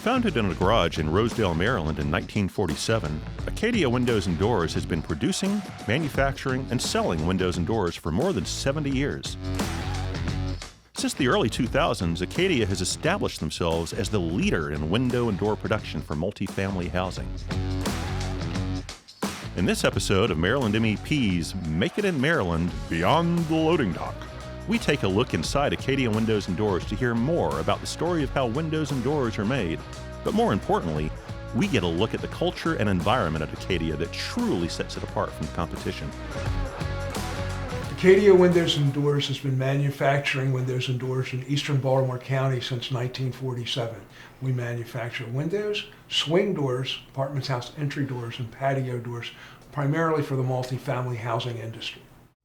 Founded in a garage in Rosedale, Maryland in 1947, Acadia Windows and Doors has been producing, manufacturing, and selling windows and doors for more than 70 years. Since the early 2000s, Acadia has established themselves as the leader in window and door production for multifamily housing. In this episode of Maryland MEP's Make It in Maryland Beyond the Loading Dock, we take a look inside Acadia Windows and Doors to hear more about the story of how windows and doors are made. But more importantly, we get a look at the culture and environment at Acadia that truly sets it apart from the competition. Acadia Windows and Doors has been manufacturing windows and doors in eastern Baltimore County since 1947. We manufacture windows, swing doors, apartment house entry doors, and patio doors, primarily for the multifamily housing industry.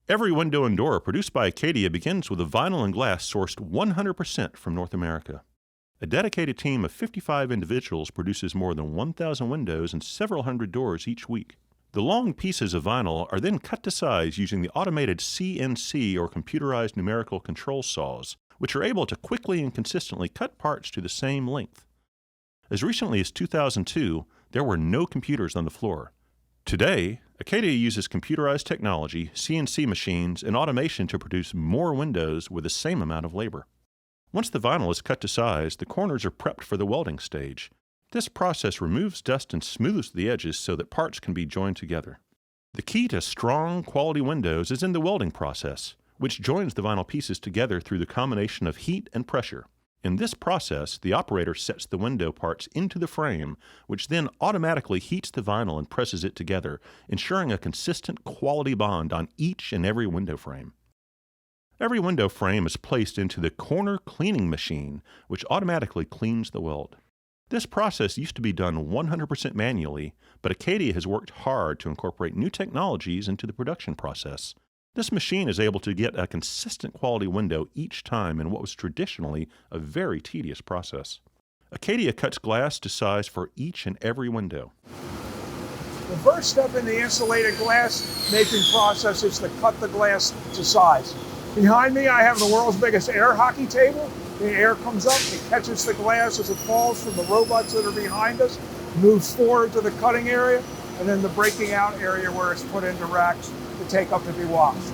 Every window and door produced by Acadia begins with a vinyl and glass sourced 100% from North America. A dedicated team of 55 individuals produces more than 1,000 windows and several hundred doors each week. The long pieces of vinyl are then cut to size using the automated CNC or computerized numerical control saws, which are able to quickly and consistently cut parts to the same length. As recently as 2002, there were no computers on the floor. Today, Acadia uses computerized technology, CNC machines, and automation to produce more windows with the same amount of labor. Once the vinyl is cut to size, the corners are prepped for the welding stage. This process removes dust and smooths the edges so that parts can be joined together. The key to strong, quality windows is in the welding process, which joins the vinyl pieces together through the combination of heat and pressure. In this process, the operator sets the window parts into the frame, which then automatically heats the vinyl and presses it together, ensuring a consistent quality bond on each and every window frame. Every window frame is placed into the corner cleaning machine, which automatically cleans the weld. This process used to be done 100% manually, but Acadia has worked hard to incorporate new technologies into the production process. This machine is able to get a consistent quality window each time in what was traditionally a very tedious process. Acadia cuts glass to size for each and every window. The first step in the insulated glass making process is to cut the glass to size. Behind me I have the world's biggest air hockey table. The air comes up, it catches the glass as it falls from the robots that are behind us, moves forward to the cutting area, and then the breaking out area where it's put into racks to take up to be washed.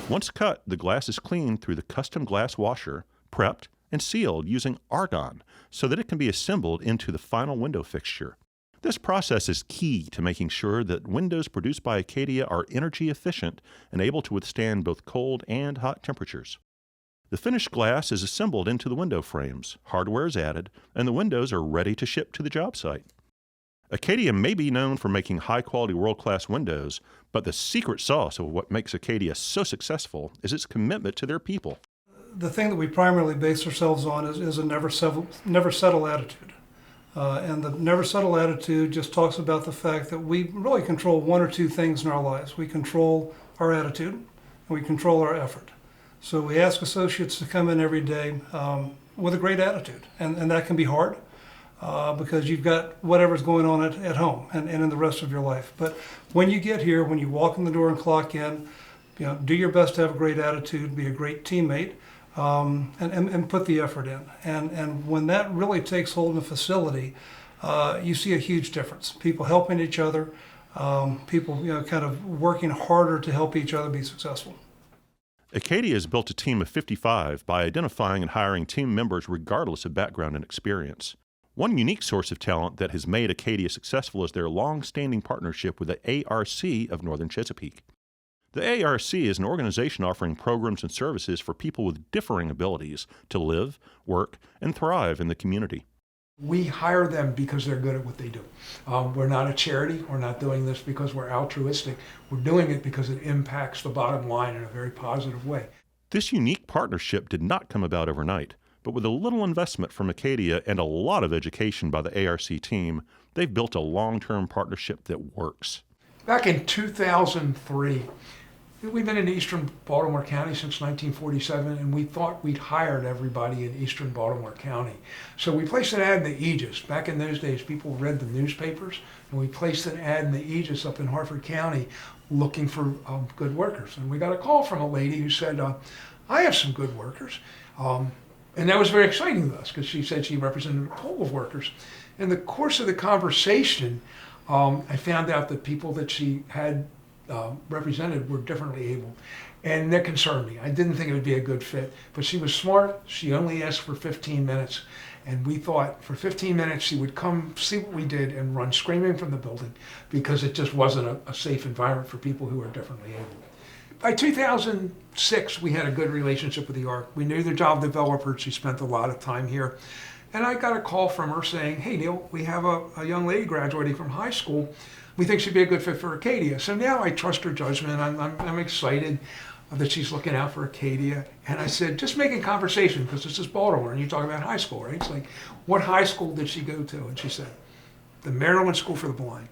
Once cut, the glass is cleaned through the custom glass washer, prepped, and sealed using argon so that it can be assembled into the final window fixture. This process is key to making sure that windows produced by Acadia are energy efficient and able to withstand both cold and hot temperatures. The finished glass is assembled into the window frames, hardware is added, and the windows are ready to ship to the job site. Acadia may be known for making high-quality world-class windows, but the secret sauce of what makes Acadia so successful is its commitment to their people. The thing that we primarily base ourselves on is a never settle attitude. And the never settle attitude just talks about the fact that we really control one or two things in our lives. We control our attitude and we control our effort. So we ask associates to come in every day with a great attitude, and that can be hard. Because you've got whatever's going on at home and in the rest of your life. But when you get here, when you walk in the door and clock in, do your best to have a great attitude, be a great teammate, and put the effort in. And when that really takes hold in a facility, you see a huge difference. People helping each other, people kind of working harder to help each other be successful. Acadia has built a team of 55 by identifying and hiring team members regardless of background and experience. One unique source of talent that has made Acadia successful is their long-standing partnership with the ARC of Northern Chesapeake. The ARC is an organization offering programs and services for people with differing abilities to live, work, and thrive in the community. We hire them because they're good at what they do. We're not a charity. We're not doing this because we're altruistic. We're doing it because it impacts the bottom line in a very positive way. This unique partnership did not come about overnight. But with a little investment from Acadia and a lot of education by the ARC team, they've built a long-term partnership that works. Back in 2003, we've been in eastern Baltimore County since 1947, and we thought we'd hired everybody in eastern Baltimore County. So we placed an ad in the Aegis. Back in those days, people read the newspapers, and we placed an ad in the Aegis up in Harford County looking for good workers. And we got a call from a lady who said, I have some good workers. And that was very exciting to us because she said she represented a pool of workers. In the course of the conversation, I found out that people that she had represented were differently able. And that concerned me. I didn't think it would be a good fit. But she was smart. She only asked for 15 minutes. And we thought for 15 minutes she would come see what we did and run screaming from the building because it just wasn't a safe environment for people who were differently able. By 2006, we had a good relationship with the ARC. We knew the job developer. She spent a lot of time here. And I got a call from her saying, hey, Neil, we have a young lady graduating from high school. We think she'd be a good fit for Acadia. So now I trust her judgment. I'm excited that she's looking out for Acadia. And I said, just making conversation, because this is Baltimore, and you talk about high school, right? It's like, what high school did she go to? And she said, the Maryland School for the Blind.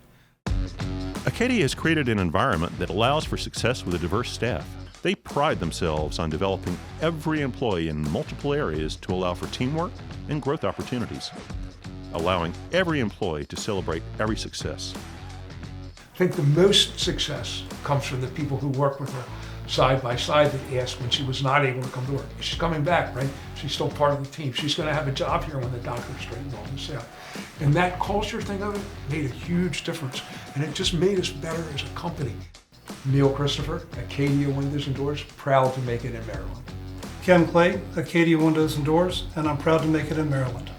Acadia has created an environment that allows for success with a diverse staff. They pride themselves on developing every employee in multiple areas to allow for teamwork and growth opportunities, allowing every employee to celebrate every success. I think the most success comes from the people who work with her side by side that asked when she was not able to come to work. She's coming back, right? She's still part of the team. She's going to have a job here when the doctor straightens all this out. And that culture thing of it made a huge difference. And it just made us better as a company. Neil Christopher, Acadia Windows and Doors, proud to make it in Maryland. Ken Clay, Acadia Windows and Doors, and I'm proud to make it in Maryland.